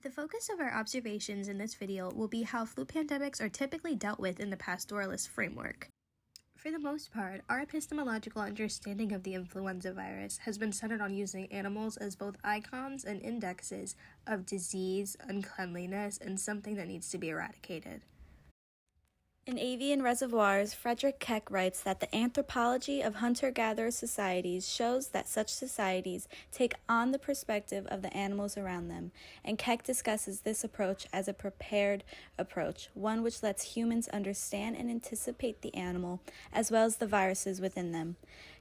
The focus of our observations in this video will be how flu pandemics are typically dealt with in the pastoralist framework. For the most part, our epistemological understanding of the influenza virus has been centered on using animals as both icons and indexes of disease, uncleanliness, and something that needs to be eradicated. In Avian Reservoirs, Frederick Keck writes that the anthropology of hunter-gatherer societies shows that such societies take on the perspective of the animals around them, and Keck discusses this approach as a prepared approach, one which lets humans understand and anticipate the animal, as well as the viruses within them.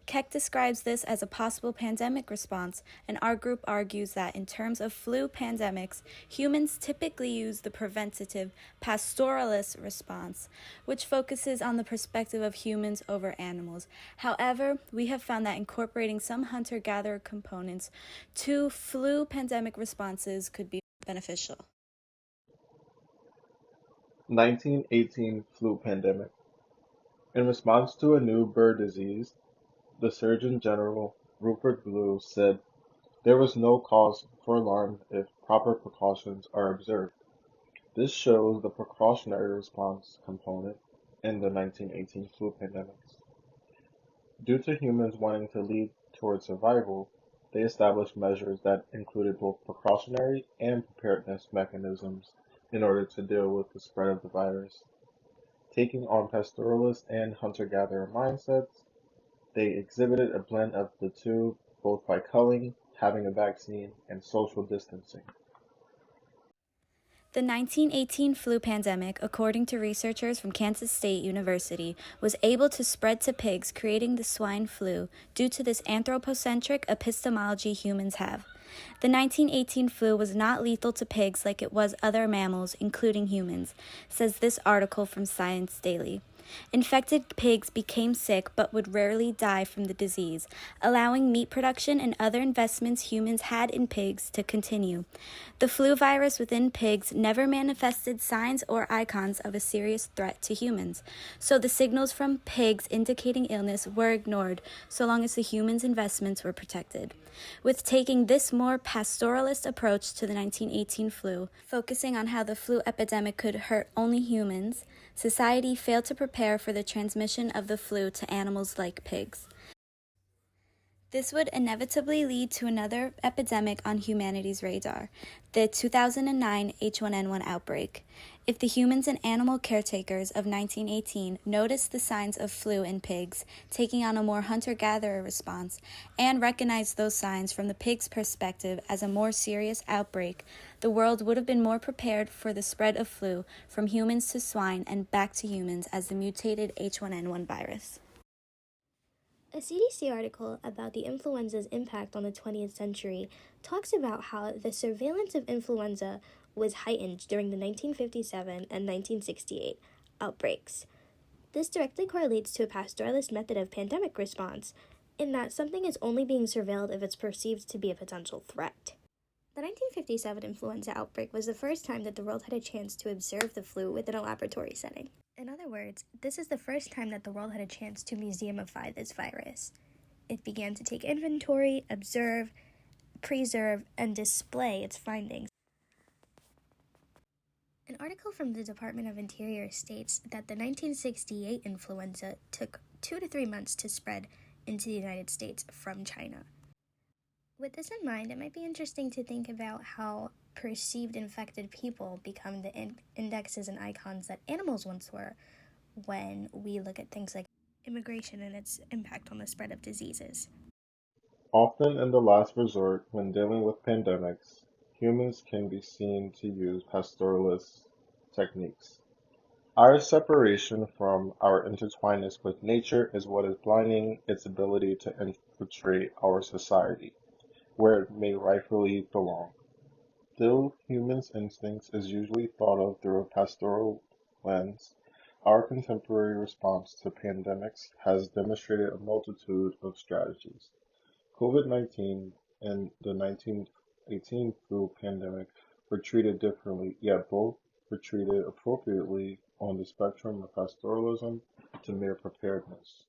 Keck describes this as a possible pandemic response, and our group argues that in terms of flu pandemics, humans typically use the preventative pastoralist response, which focuses on the perspective of humans over animals. However, we have found that incorporating some hunter-gatherer components to flu pandemic responses could be beneficial. 1918 flu pandemic. In response to a new bird disease, the Surgeon General, Rupert Blue, said there was no cause for alarm if proper precautions are observed. This shows the precautionary response component in the 1918 flu pandemics. Due to humans wanting to lead toward survival, they established measures that included both precautionary and preparedness mechanisms in order to deal with the spread of the virus. Taking on pastoralist and hunter-gatherer mindsets, they exhibited a blend of the two, both by culling, having a vaccine, and social distancing. The 1918 flu pandemic, according to researchers from Kansas State University, was able to spread to pigs, creating the swine flu, due to this anthropocentric epistemology humans have. The 1918 flu was not lethal to pigs like it was other mammals, including humans, says this article from Science Daily. Infected pigs became sick but would rarely die from the disease, allowing meat production and other investments humans had in pigs to continue. The flu virus within pigs never manifested signs or icons of a serious threat to humans, so the signals from pigs indicating illness were ignored so long as the humans' investments were protected. With taking this more pastoralist approach to the 1918 flu, focusing on how the flu epidemic could hurt only humans, society failed to prepare for the transmission of the flu to animals like pigs. This would inevitably lead to another epidemic on humanity's radar, the 2009 H1N1 outbreak. If the humans and animal caretakers of 1918 noticed the signs of flu in pigs, taking on a more hunter-gatherer response, and recognized those signs from the pig's perspective as a more serious outbreak, the world would have been more prepared for the spread of flu from humans to swine and back to humans as the mutated H1N1 virus. A CDC article about the influenza's impact on the 20th century talks about how the surveillance of influenza was heightened during the 1957 and 1968 outbreaks. This directly correlates to a pastoralist method of pandemic response, in that something is only being surveilled if it's perceived to be a potential threat. The 1957 influenza outbreak was the first time that the world had a chance to observe the flu within a laboratory setting. In other words, this is the first time that the world had a chance to museumify this virus. It began to take inventory, observe, preserve, and display its findings. An article from the Department of Interior states that the 1968 influenza took 2 to 3 months to spread into the United States from China. With this in mind, it might be interesting to think about how perceived infected people become the indexes and icons that animals once were when we look at things like immigration and its impact on the spread of diseases. Often in the last resort, when dealing with pandemics, humans can be seen to use pastoralist techniques. Our separation from our intertwinedness with nature is what is blinding its ability to infiltrate our society, where it may rightfully belong. Though humans' instincts is usually thought of through a pastoral lens, our contemporary response to pandemics has demonstrated a multitude of strategies. COVID-19 and the 1918 flu pandemic were treated differently, yet both were treated appropriately on the spectrum of pastoralism to mere preparedness.